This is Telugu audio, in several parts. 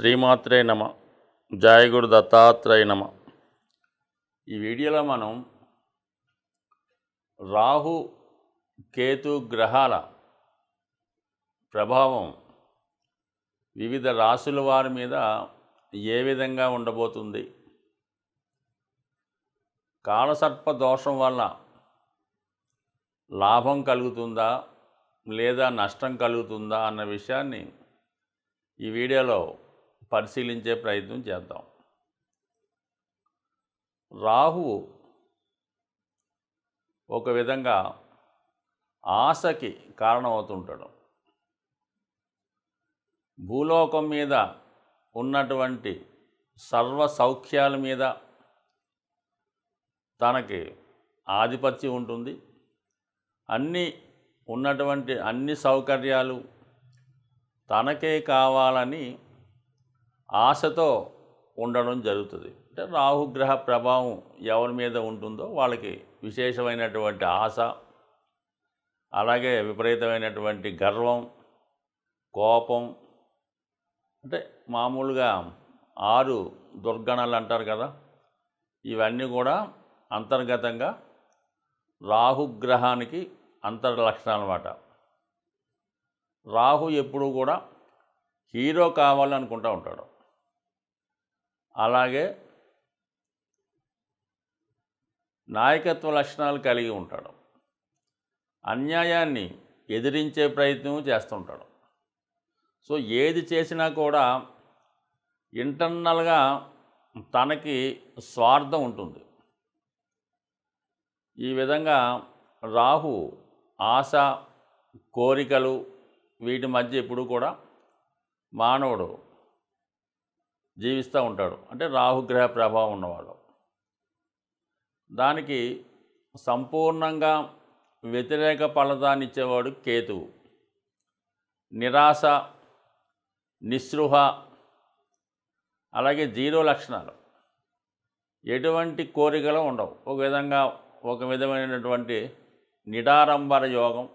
శ్రీమాత్రే నమ. జయ గురు దత్తాత్రేయ నమ. ఈ వీడియోలో మనం రాహు కేతు గ్రహాల ప్రభావం వివిధ రాశుల వారి మీద ఏ విధంగా ఉండబోతుంది, కాలసర్ప దోషం వల్ల లాభం కలుగుతుందా లేదా నష్టం కలుగుతుందా అన్న విషయాన్ని ఈ వీడియోలో పరిశీలించే ప్రయత్నం చేద్దాం. రాహువు ఒక విధంగా ఆశకి కారణమవుతుంటాడు. భూలోకం మీద ఉన్నటువంటి సర్వ సౌఖ్యాల మీద తనకి ఆధిపత్యం ఉంటుంది. అన్ని సౌకర్యాలు తనకే కావాలని ఆశతో ఉండడం జరుగుతుంది. అంటే రాహుగ్రహ ప్రభావం ఎవరి మీద ఉంటుందో వాళ్ళకి విశేషమైనటువంటి ఆశ, అలాగే విపరీతమైనటువంటి గర్వం, కోపం, అంటే మామూలుగా 6 దుర్గణాలు అంటారు కదా, ఇవన్నీ కూడా అంతర్గతంగా రాహుగ్రహానికి అంతర్లక్షణాలు అన్నమాట. రాహు ఎప్పుడూ కూడా హీరో కావాలనుకుంటూ ఉంటాడు. అలాగే నాయకత్వ లక్షణాలు కలిగి ఉంటాడు. అన్యాయాన్ని ఎదిరించే ప్రయత్నం చేస్తుంటాడు. సో ఏది చేసినా కూడా ఇంటర్నల్గా తనకి స్వార్థం ఉంటుంది. ఈ విధంగా రాహు ఆశ, కోరికలు వీటి మధ్య ఎప్పుడూ కూడా మానవుడు జీవిస్తూ ఉంటాడు. అంటే రాహుగ్రహ ప్రభావం ఉన్నవాడు. దానికి సంపూర్ణంగా వ్యతిరేక ఫలితాన్ని ఇచ్చేవాడు కేతువు. నిరాశ, నిస్పృహ, అలాగే 0 లక్షణాలు, ఎటువంటి కోరికలు ఉండవు. ఒక విధమైనటువంటి నిడారంబర యోగం,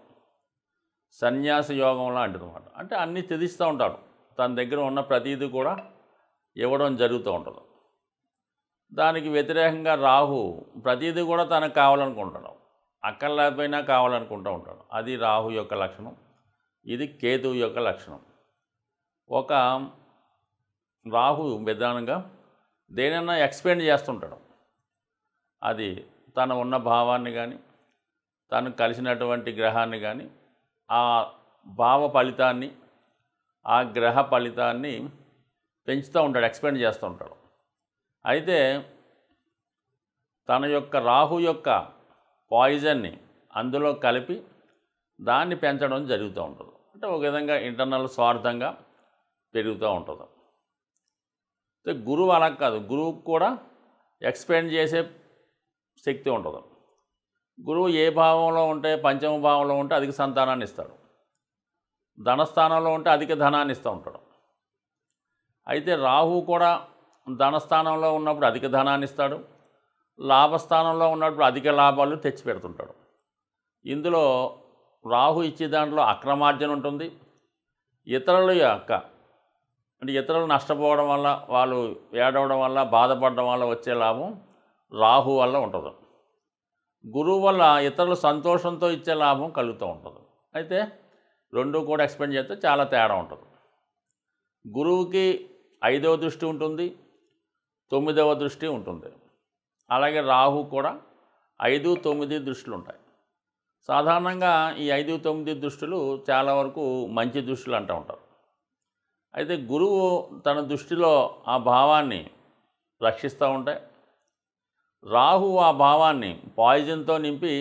సన్యాస యోగం లాంటిది అన్నమాట. అంటే అన్నీ త్యజిస్తూ ఉంటాడు. తన దగ్గర ఉన్న ప్రతీది కూడా ఇవ్వడం జరుగుతూ ఉంటుంది. దానికి వ్యతిరేకంగా రాహు ప్రతీది కూడా తనకు కావాలనుకుంటాడు. అక్కర్లేకపోయినా కావాలనుకుంటూ ఉంటాడు. అది రాహు యొక్క లక్షణం. ఇది కేతువు యొక్క లక్షణం. ఒక రాహు విధానంగా దేనైనా ఎక్స్పెండ్ చేస్తుంటాడు. అది తన ఉన్న భావాన్ని కానీ, తను కలిసినటువంటి గ్రహాన్ని కానీ, ఆ భావ ఫలితాన్ని, ఆ గ్రహ ఫలితాన్ని పెంచుతూ ఉంటాడు, ఎక్స్పెండ్ చేస్తూ ఉంటాడు. అయితే తన యొక్క రాహు యొక్క పాయిజన్ని అందులో కలిపి దాన్ని పెంచడం జరుగుతూ ఉంటుంది. అంటే ఒక విధంగా ఇంటర్నల్ స్వార్థంగా పెరుగుతూ ఉంటుంది. అయితే గురువు అలా కాదు. గురువుకు కూడా ఎక్స్పెండ్ చేసే శక్తి ఉంటుంది. గురువు ఏ భావంలో ఉంటే, పంచమ భావంలో ఉంటే అధిక సంతానాన్ని ఇస్తాడు. ధనస్థానంలో ఉంటే అధిక ధనాన్ని ఇస్తూ ఉంటాడు. అయితే రాహు కూడా ధనస్థానంలో ఉన్నప్పుడు అధిక ధనాన్ని ఇస్తాడు. లాభస్థానంలో ఉన్నప్పుడు అధిక లాభాలు తెచ్చిపెడుతుంటాడు. ఇందులో రాహు ఇచ్చే దాంట్లో అక్రమార్జన ఉంటుంది. ఇతరులు నష్టపోవడం వల్ల, వాళ్ళు ఏడవడం వల్ల, బాధపడడం వల్ల వచ్చే లాభం రాహు వల్ల ఉంటుంది. గురువు వల్ల ఇతరులు సంతోషంతో ఇచ్చే లాభం కలుగుతూ ఉంటుంది. అయితే రెండు కూడా ఎక్స్పెండ్ చేస్తే చాలా తేడా ఉంటుంది. గురువుకి 5వ దృష్టి ఉంటుంది, 9వ దృష్టి ఉంటుంది. అలాగే రాహు కూడా 5, 9 దృష్టిలు ఉంటాయి. సాధారణంగా ఈ 5, 9 దృష్టిలు చాలా వరకు మంచి దృష్టిలు అంటూ ఉంటారు. అయితే గురువు తన దృష్టిలో ఆ భావాన్ని రక్షిస్తూ ఉంటాయి. రాహు ఆ భావాన్ని పాయిజన్తో నింపి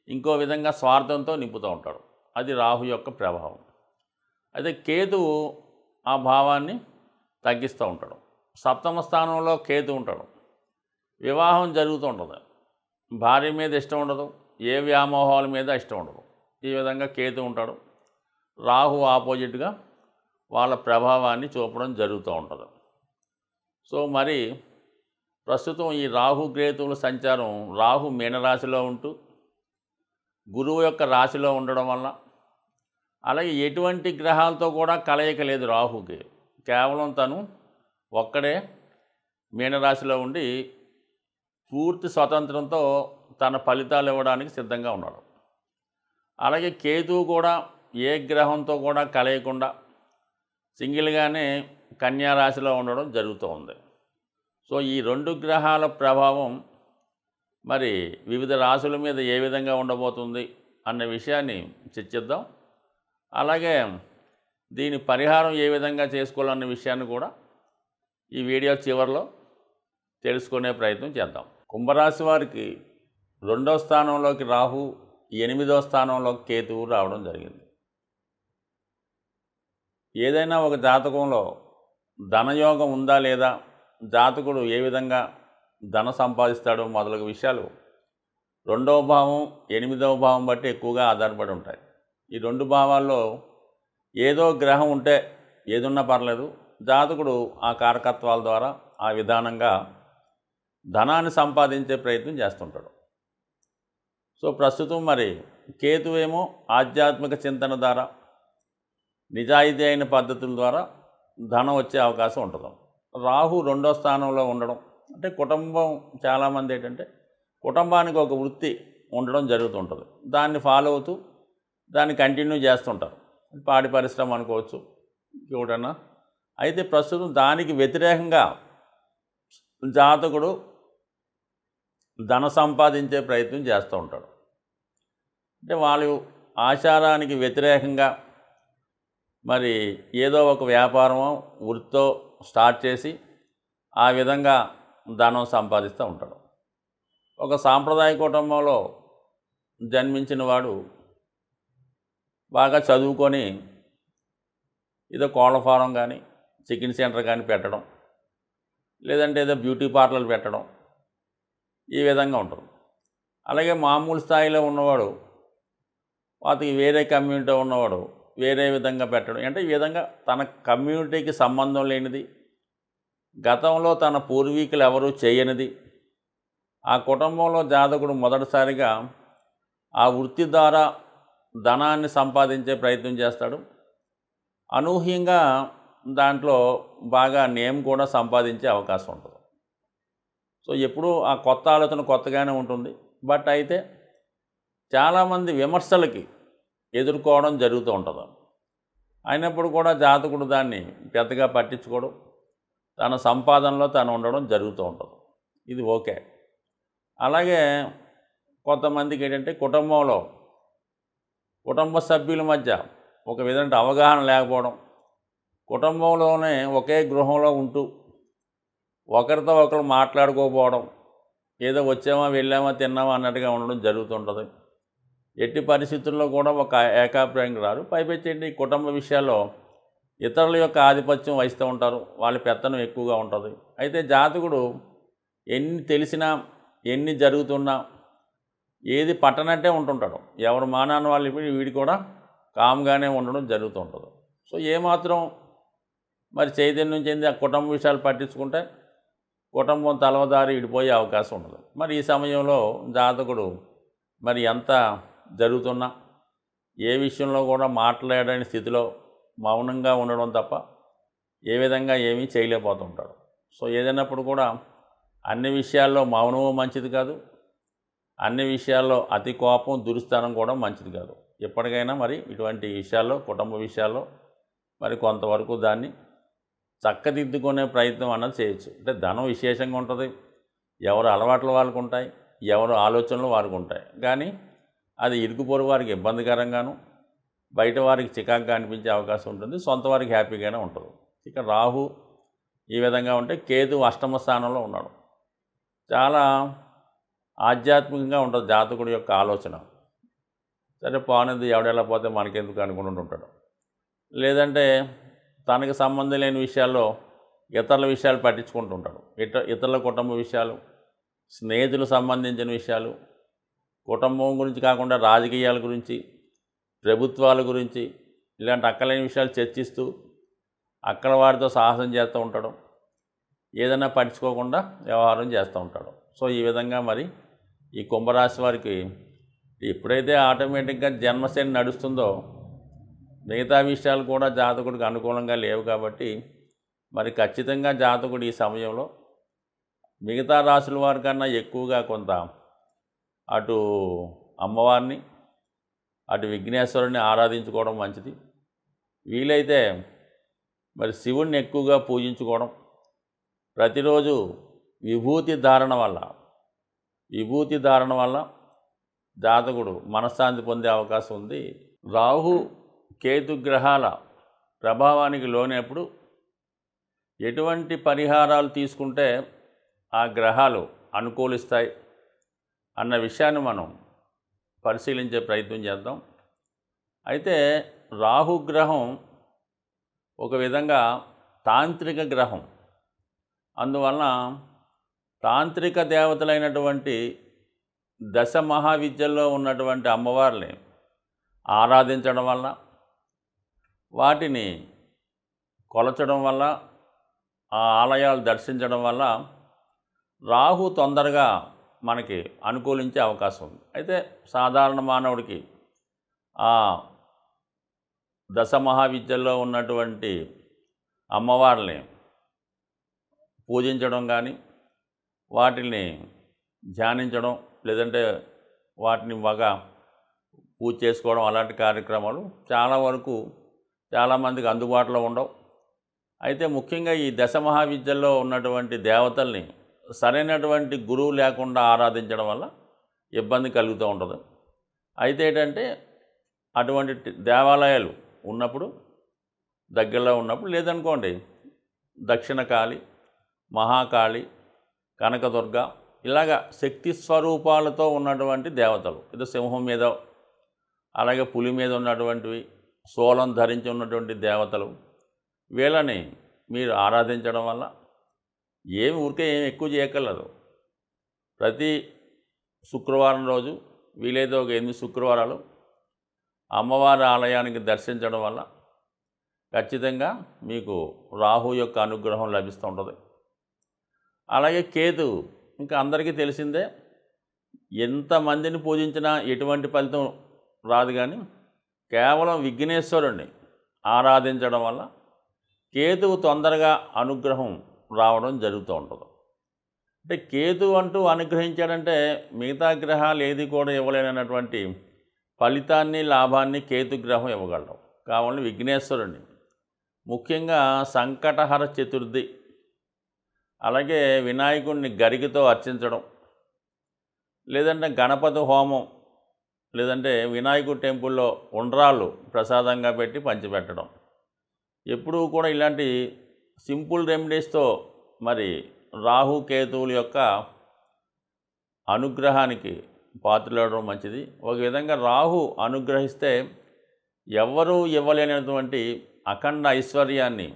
ఇంకో విధంగా స్వార్థంతో నింపుతూ ఉంటాడు. అది రాహు యొక్క ప్రభావం. అయితే కేతువు ఆ భావాన్ని తగ్గిస్తూ ఉంటాడు. 7వ స్థానంలో కేతు ఉంటాడు. వివాహం జరుగుతూ ఉంటుంది. భార్య మీద ఇష్టం ఉండదు, ఏ వ్యామోహాల మీద ఇష్టం ఉండదు. ఈ విధంగా కేతు ఉంటాడు. రాహు ఆపోజిట్గా వాళ్ళ ప్రభావాన్ని చూపడం జరుగుతూ ఉంటుంది. సో మరి ప్రస్తుతం ఈ రాహు కేతువుల సంచారం, రాహు మీనరాశిలో ఉంటూ గురువు యొక్క రాశిలో ఉండడం వల్ల, అలాగే ఎటువంటి గ్రహాలతో కూడా కలయిక లేదు రాహుకి. కేవలం తను ఒక్కడే మీనరాశిలో ఉండి పూర్తి స్వతంత్రంతో తన ఫలితాలు ఇవ్వడానికి సిద్ధంగా ఉన్నాడు. అలాగే కేతువు కూడా ఏ గ్రహంతో కూడా కలయకుండా సింగిల్గానే కన్యా రాశిలో ఉండడం జరుగుతూ ఉంది. సో ఈ 2 గ్రహాల ప్రభావం మరి వివిధ రాశుల మీద ఏ విధంగా ఉండబోతుంది అన్న విషయాన్ని చర్చిద్దాం. అలాగే దీని పరిహారం ఏ విధంగా చేసుకోవాలన్న విషయాన్ని కూడా ఈ వీడియో చివరిలో తెలుసుకునే ప్రయత్నం చేద్దాం. కుంభరాశి వారికి 2వ స్థానంలోకి రాహు, 8వ స్థానంలోకి కేతువు రావడం జరిగింది. ఏదైనా ఒక జాతకంలో ధనయోగం ఉందా లేదా, జాతకుడు ఏ విధంగా ధన సంపాదిస్తాడో మొదలగు విషయాలు 2వ భావం, 8వ భావం బట్టి ఎక్కువగా ఆధారపడి ఉంటాయి. ఈ 2 భావాల్లో ఏదో గ్రహం ఉంటే ఏదున్నా పర్లేదు, జాతకుడు ఆ కారకత్వాల ద్వారా ఆ విధానంగా ధనాన్ని సంపాదించే ప్రయత్నం చేస్తుంటాడు. సో ప్రస్తుతం మరి కేతువేమో ఆధ్యాత్మిక చింతన ద్వారా, నిజాయితీ అయిన పద్ధతుల ద్వారా ధనం వచ్చే అవకాశం ఉంటుంది. రాహు 2వ స్థానంలో ఉండడం అంటే కుటుంబం, చాలామంది ఏంటంటే కుటుంబానికి ఒక వృత్తి ఉండడం జరుగుతుంటుంది. దాన్ని ఫాలో అవుతూ దాన్ని కంటిన్యూ చేస్తుంటారు. పాడి పరిశ్రమ అనుకోవచ్చు, ఇంకోటన్నా. అయితే ప్రస్తుతం దానికి వ్యతిరేకంగా జాతకుడు ధన సంపాదించే ప్రయత్నం చేస్తూ ఉంటాడు. అంటే వాళ్ళు ఆచారానికి వ్యతిరేకంగా మరి ఏదో ఒక వ్యాపారమో వృత్తో స్టార్ట్ చేసి ఆ విధంగా ధనం సంపాదిస్తూ ఉంటాడు. ఒక సాంప్రదాయ కుటుంబంలో జన్మించిన వాడు బాగా చదువుకొని ఏదో కోళ్ల ఫారం కానీ, చికెన్ సెంటర్ కానీ పెట్టడం, లేదంటే ఏదో బ్యూటీ పార్లర్ పెట్టడం, ఈ విధంగా ఉంటుంది. అలాగే మామూలు స్థాయిలో ఉన్నవాడు, వాటికి వేరే కమ్యూనిటీ ఉన్నవాడు వేరే విధంగా పెట్టడం. అంటే ఈ విధంగా తన కమ్యూనిటీకి సంబంధం లేనిది, గతంలో తన పూర్వీకులు ఎవరూ చేయనిది, ఆ కుటుంబంలో జాతకుడు మొదటిసారిగా ఆ వృత్తి ద్వారా ధనాన్ని సంపాదించే ప్రయత్నం చేస్తాడు. అనూహ్యంగా దాంట్లో బాగా నేమ్ కూడా సంపాదించే అవకాశం ఉంటుంది. సో ఎప్పుడూ ఆ కొత్త ఆలోచన కొత్తగానే ఉంటుంది. బట్ అయితే చాలామంది విమర్శలకి ఎదుర్కోవడం జరుగుతూ ఉంటుంది. అయినప్పుడు కూడా జాతకుడు దాన్ని పెద్దగా పట్టించుకోవడం, తన సంపాదనలో తను ఉండడం జరుగుతూ ఉంటుంది. ఇది ఓకే. అలాగే కొంతమందికి ఏంటంటే కుటుంబ సభ్యుల మధ్య ఒక విధంగా అవగాహన లేకపోవడం, కుటుంబంలోనే ఒకే గృహంలో ఉంటూ ఒకరితో ఒకరు మాట్లాడుకోకపోవడం, ఏదో వచ్చామా వెళ్ళామా తిన్నామా అన్నట్టుగా ఉండడం జరుగుతుంటుంది. ఎట్టి పరిస్థితుల్లో కూడా ఒక ఏకాభిప్రాయం రారు. పైపెచ్చేంటి కుటుంబ విషయాల్లో ఇతరుల యొక్క ఆధిపత్యం వహిస్తూ ఉంటారు, వాళ్ళ పెత్తనం ఎక్కువగా ఉంటుంది. అయితే జాతకుడు ఎన్ని తెలిసినా, ఎన్ని జరుగుతున్నా ఏది పట్టనట్టే ఉంటుంటాడు. ఎవరు మానాన్ని వాళ్ళు వీడి కూడా కామ్గానే ఉండడం జరుగుతూ ఉంటుంది. సో ఏమాత్రం మరి చైతన్యం చెంది ఆ కుటుంబ విషయాలు పట్టించుకుంటే కుటుంబం తలవదారి ఇడిపోయే అవకాశం ఉండదు. మరి ఈ సమయంలో జాతకుడు మరి ఎంత జరుగుతున్నా ఏ విషయంలో కూడా మాట్లాడని స్థితిలో మౌనంగా ఉండడం తప్ప ఏ విధంగా ఏమీ చేయలేకపోతుంటాడు. సో ఏదైనప్పుడు కూడా అన్ని విషయాల్లో మౌనము మంచిది కాదు, అన్ని విషయాల్లో అతి కోపం, దురుస్థానం కూడా మంచిది కాదు. ఎప్పటికైనా మరి ఇటువంటి విషయాల్లో, కుటుంబ విషయాల్లో మరి కొంతవరకు దాన్ని చక్కదిద్దుకునే ప్రయత్నం అన్నది చేయొచ్చు. అంటే ధనం విశేషంగా ఉంటుంది, ఎవరు అలవాట్లు వాళ్ళకు ఉంటాయి, ఎవరు ఆలోచనలు వారికి ఉంటాయి. కానీ అది ఇరుగు పొరుగు వారికి ఇబ్బందికరంగాను, బయట వారికి చికాకుగా అనిపించే అవకాశం ఉంటుంది, సొంత వారికి హ్యాపీగానే ఉంటుంది. ఇక రాహు ఈ విధంగా ఉంటే కేతు అష్టమ స్థానంలో ఉన్నాడు. చాలా ఆధ్యాత్మికంగా ఉంటుంది జాతకుడి యొక్క ఆలోచన. సరే పోనేది, ఎవడెలా పోతే మనకెందుకు అనుకుంటూ ఉంటాడు. లేదంటే తనకు సంబంధం లేని విషయాల్లో ఇతరుల విషయాలు పట్టించుకుంటుంటాడు. ఇతరుల కుటుంబ విషయాలు, స్నేహితులకు సంబంధించిన విషయాలు, కుటుంబం గురించి కాకుండా రాజకీయాల గురించి, ప్రభుత్వాల గురించి, ఇలాంటి అక్కలేని విషయాలు చర్చిస్తూ అక్కడ వారితో సాహసం చేస్తూ ఉంటాడు. ఏదైనా పట్టించుకోకుండా వ్యవహారం చేస్తూ ఉంటాడు. సో ఈ విధంగా మరి ఈ కుంభరాశి వారికి ఎప్పుడైతే ఆటోమేటిక్గా జన్మశని నడుస్తుందో మిగతా విషయాలు కూడా జాతకుడికి అనుకూలంగా లేవు. కాబట్టి మరి ఖచ్చితంగా జాతకుడు ఈ సమయంలో మిగతా రాశుల వారి కన్నా ఎక్కువగా కొంత అటు అమ్మవారిని అటు విఘ్నేశ్వరుని ఆరాధించుకోవడం మంచిది. వీలైతే మరి శివుణ్ణి ఎక్కువగా పూజించుకోవడం, ప్రతిరోజు విభూతి ధారణ వల్ల జాతకుడు మనశ్శాంతి పొందే అవకాశం ఉంది. రాహు కేతు గ్రహాల ప్రభావానికి లోనప్పుడు ఎటువంటి పరిహారాలు తీసుకుంటే ఆ గ్రహాలు అనుకూలిస్తాయి అన్న విషయాన్ని మనం పరిశీలించే ప్రయత్నం చేద్దాం. అయితే రాహుగ్రహం ఒక విధంగా తాంత్రిక గ్రహం. అందువలన తాంత్రిక దేవతలైనటువంటి దశ మహావిద్యల్లో ఉన్నటువంటి అమ్మవారిని ఆరాధించడం వల్ల, వాటిని కొలచడం వల్ల, ఆ ఆలయాలు దర్శించడం వల్ల రాహు తొందరగా మనకి అనుకూలించే అవకాశం ఉంది. అయితే సాధారణ మానవుడికి ఆ దశ మహావిద్యల్లో ఉన్నటువంటి అమ్మవారిని పూజించడం కానీ, వాటిని ధ్యానించడం, లేదంటే వాటిని బాగా పూజ చేసుకోవడం, అలాంటి కార్యక్రమాలు చాలామందికి అందుబాటులో ఉండవు. అయితే ముఖ్యంగా ఈ దశ మహావిద్యల్లో ఉన్నటువంటి దేవతల్ని సరైనటువంటి గురువు లేకుండా ఆరాధించడం వల్ల ఇబ్బంది కలుగుతూ ఉంటుంది. అయితే ఏంటంటే అటువంటి దేవాలయాలు ఉన్నప్పుడు, దగ్గరలో ఉన్నప్పుడు, లేదనుకోండి దక్షిణ కాళి, మహాకాళి, కనకదుర్గ, ఇలాగా శక్తి స్వరూపాలతో ఉన్నటువంటి దేవతలు, ఇది సింహం మీద, అలాగే పులి మీద ఉన్నటువంటివి, శూలం ధరించి ఉన్నటువంటి దేవతలు, వీళ్ళని మీరు ఆరాధించడం వల్ల ఏమి ఎక్కువ చేయక్కర్లేదు. ప్రతి శుక్రవారం రోజు వీలైతే ఒక 8 శుక్రవారాలు అమ్మవారి ఆలయానికి దర్శించడం వల్ల ఖచ్చితంగా మీకు రాహు యొక్క అనుగ్రహం లభిస్తూ ఉంటుంది. అలాగే కేతు, ఇంకా అందరికీ తెలిసిందే, ఎంతమందిని పూజించినా ఎటువంటి ఫలితం రాదు. కానీ కేవలం విఘ్నేశ్వరుణ్ణి ఆరాధించడం వల్ల కేతువు తొందరగా అనుగ్రహం రావడం జరుగుతూ ఉంటుంది. అంటే కేతు అంటూ అనుగ్రహించాడంటే మిగతా గ్రహాలు ఏది కూడా ఇవ్వలేనటువంటి ఫలితాన్ని, లాభాన్ని కేతుగ్రహం ఇవ్వగలడు. కావాలని విఘ్నేశ్వరుణ్ణి, ముఖ్యంగా సంకటహర చతుర్థి, అలాగే వినాయకుడిని గరికతో అర్చించడం, లేదంటే గణపతి హోమం, లేదంటే వినాయకుడి టెంపుల్లో ఉండ్రాళ్ళు ప్రసాదంగా పెట్టి పంచిపెట్టడం, ఎప్పుడూ కూడా ఇలాంటి సింపుల్ రెమెడీస్తో మరి రాహు కేతువుల యొక్క అనుగ్రహానికి పాత్రలవడం మంచిది. ఒక విధంగా రాహు అనుగ్రహిస్తే ఎవ్వరూ ఇవ్వలేనటువంటి అఖండ ఐశ్వర్యాన్ని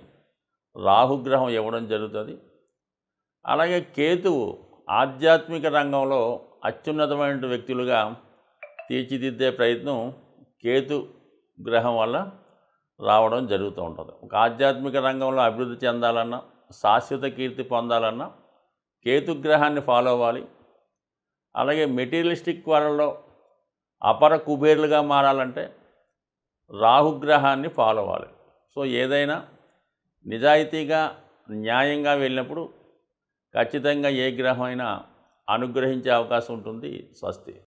రాహుగ్రహం ఇవ్వడం జరుగుతుంది. అలాగే కేతువు ఆధ్యాత్మిక రంగంలో అత్యున్నతమైన వ్యక్తులుగా తీర్చిదిద్దే ప్రయత్నం కేతు గ్రహం వల్ల రావడం జరుగుతూ ఉంటుంది. ఒక ఆధ్యాత్మిక రంగంలో అభివృద్ధి చెందాలన్నా, శాశ్వత కీర్తి పొందాలన్నా కేతుగ్రహాన్ని ఫాలో అవ్వాలి. అలాగే మెటీరియలిస్టిక్ వరల్డ్లో అపర కుబేర్లుగా మారాలంటే రాహుగ్రహాన్ని ఫాలో అవ్వాలి. సో ఏదైనా నిజాయితీగా, న్యాయంగా వెళ్ళినప్పుడు ఖచ్చితంగా ఏ గ్రహం అయినా అనుగ్రహించే అవకాశం ఉంటుంది. స్వస్తి.